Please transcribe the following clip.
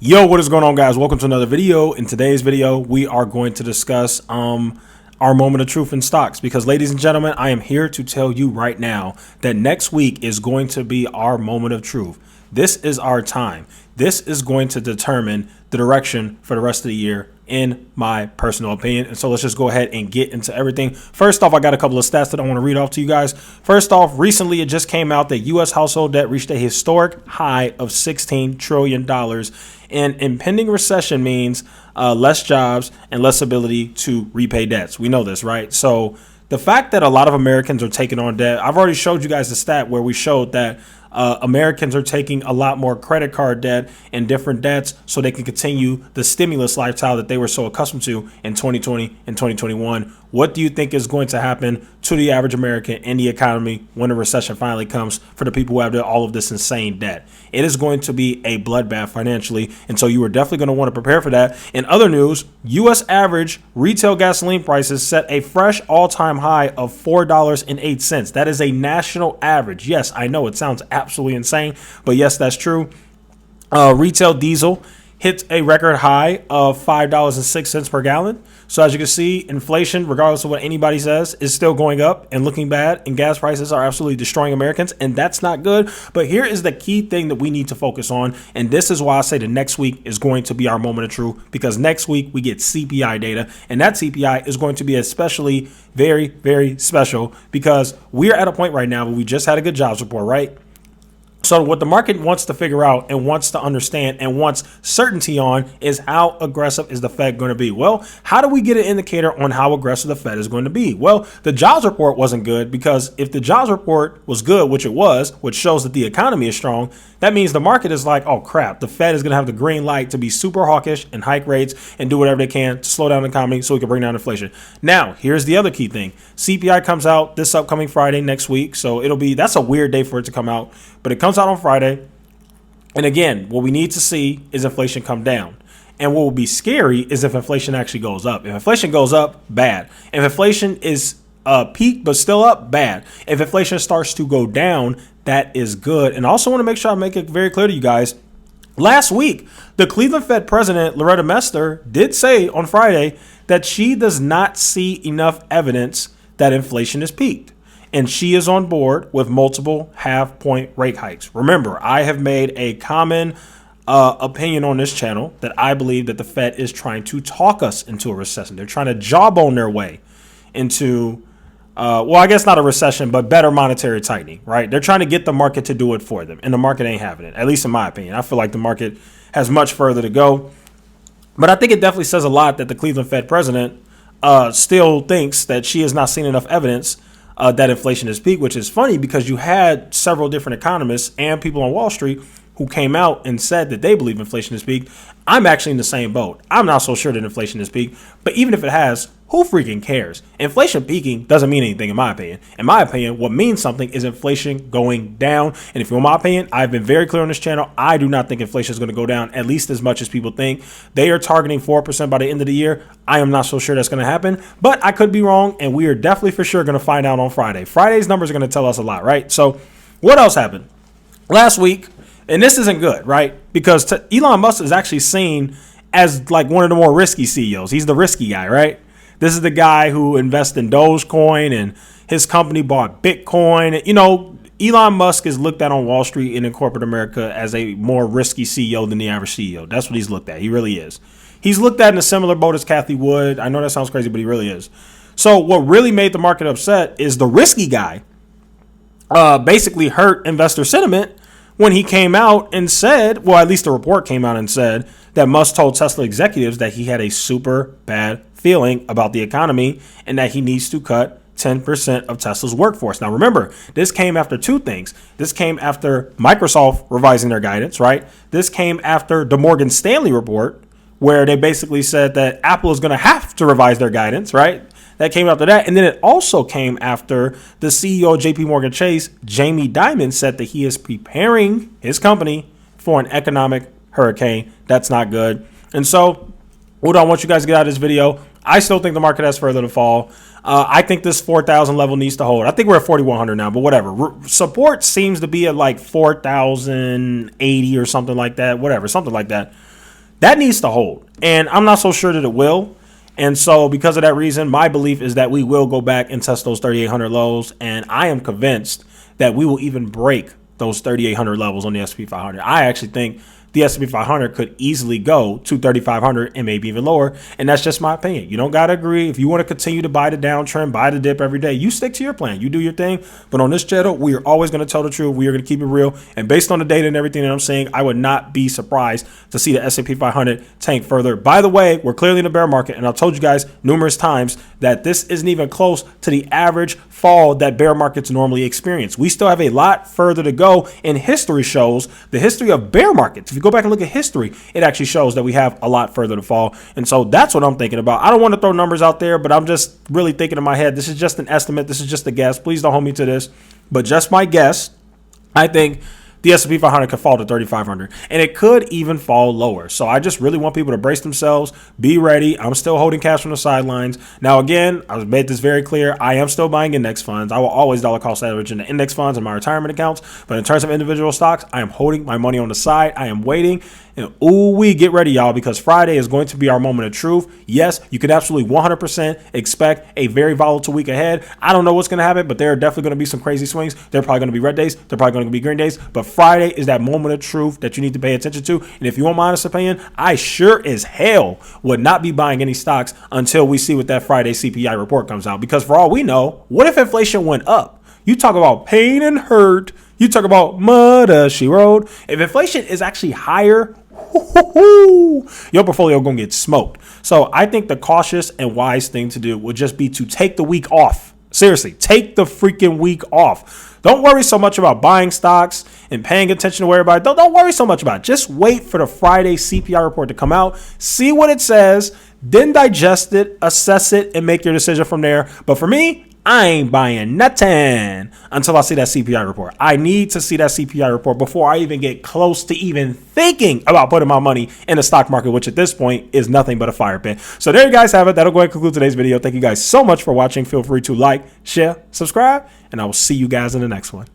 Yo, what is going on, guys? Welcome to another video. In today's video, we are going to discuss our moment of truth in stocks because, ladies and gentlemen, I am here to tell you right now that next week is going to be our moment of truth. This is our time. This is going to determine the direction for the rest of the year, in my personal opinion. And so let's just go ahead and get into everything. First off, I got a couple of stats that I want to read off to you guys. First off, recently it just came out that U.S. household debt reached a historic high of $16 trillion. And impending recession means less jobs and less ability to repay debts. We know this, right? So the fact that a lot of Americans are taking on debt, I've already showed you guys the stat where we showed that Americans are taking a lot more credit card debt and different debts so they can continue the stimulus lifestyle that they were so accustomed to in 2020 and 2021. What do you think is going to happen to the average American and the economy when a recession finally comes for the people who have all of this insane debt? It is going to be a bloodbath financially, and so you are definitely going to want to prepare for that. In other news, U.S. average retail gasoline prices set a fresh all-time high of $4.08. That is a national average. Yes, I know it sounds absolutely insane, but yes, that's true. Retail diesel hit a record high of $5.06 per gallon. So as you can see, inflation, regardless of what anybody says, is still going up and looking bad, and gas prices are absolutely destroying Americans, and that's not good. But here is the key thing that we need to focus on, and this is why I say the next week is going to be our moment of truth, because next week we get CPI data, and that CPI is going to be especially very, very special because we're at a point right now where we just had a good jobs report, right? So what the market wants to figure out and wants to understand and wants certainty on is how aggressive is the Fed going to be? Well, how do we get an indicator on how aggressive the Fed is going to be? Well, the jobs report wasn't good, because if the jobs report was good, which it was, which shows that the economy is strong, that means the market is like, oh crap, the Fed is going to have the green light to be super hawkish and hike rates and do whatever they can to slow down the economy so we can bring down inflation. Now, here's the other key thing. CPI comes out this upcoming Friday next week. So that's a weird day for it to come out, but it comes out on Friday. And again, what we need to see is inflation come down. And what will be scary is if inflation actually goes up. If inflation goes up, bad. If inflation is peak but still up, bad. If inflation starts to go down, that is good. And I also want to make sure I make it very clear to you guys. Last week, the Cleveland Fed president, Loretta Mester, did say on Friday that she does not see enough evidence that inflation is peaked. And she is on board with multiple half-point rate hikes. Remember, I have made a common opinion on this channel that I believe that the Fed is trying to talk us into a recession. They're trying to jawbone their way into well, I guess not a recession, but better monetary tightening, right? They're trying to get the market to do it for them, and the market ain't having it, at least in my opinion. I feel like the market has much further to go. But I think it definitely says a lot that the Cleveland Fed president still thinks that she has not seen enough evidence that inflation is peak, which is funny because you had several different economists and people on Wall Street who came out and said that they believe inflation is peak. I'm actually in the same boat. I'm not so sure that inflation is peak, but even if it has, who freaking cares? Inflation peaking doesn't mean anything in my opinion. In my opinion, what means something is inflation going down. And if you want my opinion, I've been very clear on this channel. I do not think inflation is going to go down at least as much as people think. They are targeting 4% by the end of the year. I am not so sure that's going to happen, but I could be wrong. And we are definitely for sure going to find out on Friday. Friday's numbers are going to tell us a lot, right? So what else happened? Last week, and this isn't good, right? Because Elon Musk is actually seen as like one of the more risky CEOs. He's the risky guy, right? This is the guy who invests in Dogecoin, and his company bought Bitcoin. You know, Elon Musk is looked at on Wall Street and in corporate America as a more risky CEO than the average CEO. That's what he's looked at. He really is. He's looked at in a similar boat as Cathie Wood. I know that sounds crazy, but he really is. So what really made the market upset is the risky guy basically hurt investor sentiment when he came out and said, well, at least the report came out and said that Musk told Tesla executives that he had a super bad feeling about the economy and that he needs to cut 10% of Tesla's workforce. Now, remember, this came after two things. This came after Microsoft revising their guidance, right? This came after the Morgan Stanley report, where they basically said that Apple is going to have to revise their guidance, right? That came after that. And then it also came after the CEO of JP Morgan Chase, Jamie Dimon, said that he is preparing his company for an economic hurricane. That's not good. And so what I want you guys to get out of this video, I still think the market has further to fall. I think this 4,000 level needs to hold. I think we're at 4,100 now, but whatever. Support seems to be at like 4,080 or something like that. Whatever, something like that. That needs to hold. And I'm not so sure that it will. And so because of that reason, my belief is that we will go back and test those 3,800 lows. And I am convinced that we will even break those 3,800 levels on the S&P 500. I actually think the S&P 500 could easily go to 3,500 and maybe even lower. And that's just my opinion. You don't got to agree. If you want to continue to buy the downtrend, buy the dip every day, you stick to your plan. You do your thing. But on this channel, we are always going to tell the truth. We are going to keep it real. And based on the data and everything that I'm saying, I would not be surprised to see the S&P 500 tank further. By the way, we're clearly in a bear market. And I've told you guys numerous times that this isn't even close to the average fall that bear markets normally experience. We still have a lot further to go. And history shows the history of bear markets. If you go back and look at history, it actually shows that we have a lot further to fall. And so that's what I'm thinking about. I don't want to throw numbers out there, but I'm just really thinking in my head, this is just an estimate. This is just a guess. Please don't hold me to this, but just my guess. I think the S&P 500 could fall to 3,500 and it could even fall lower. So I just really want people to brace themselves, be ready. I'm still holding cash from the sidelines. Now, again, I've made this very clear. I am still buying index funds. I will always dollar cost average into index funds and my retirement accounts. But in terms of individual stocks, I am holding my money on the side. I am waiting. And we get ready, y'all, because Friday is going to be our moment of truth. Yes, you can absolutely 100% expect a very volatile week ahead. I don't know what's going to happen, but there are definitely going to be some crazy swings. There are probably going to be red days. There are probably going to be green days. But Friday is that moment of truth that you need to pay attention to. And if you want my honest opinion, I sure as hell would not be buying any stocks until we see what that Friday CPI report comes out. Because for all we know, what if inflation went up? You talk about pain and hurt. You talk about mud she rode. If inflation is actually higher, your portfolio gonna get smoked. So I think the cautious and wise thing to do would just be to take the week off. Seriously, take the freaking week off. Don't worry so much about buying stocks and paying attention to where everybody. Don't worry so much about it. Just wait for the Friday CPI report to come out, see what it says, then digest it, assess it, and make your decision from there. But for me, I ain't buying nothing until I see that CPI report. I need to see that CPI report before I even get close to even thinking about putting my money in the stock market, which at this point is nothing but a fire pit. So there you guys have it. That'll go ahead and conclude today's video. Thank you guys so much for watching. Feel free to like, share, subscribe, and I will see you guys in the next one.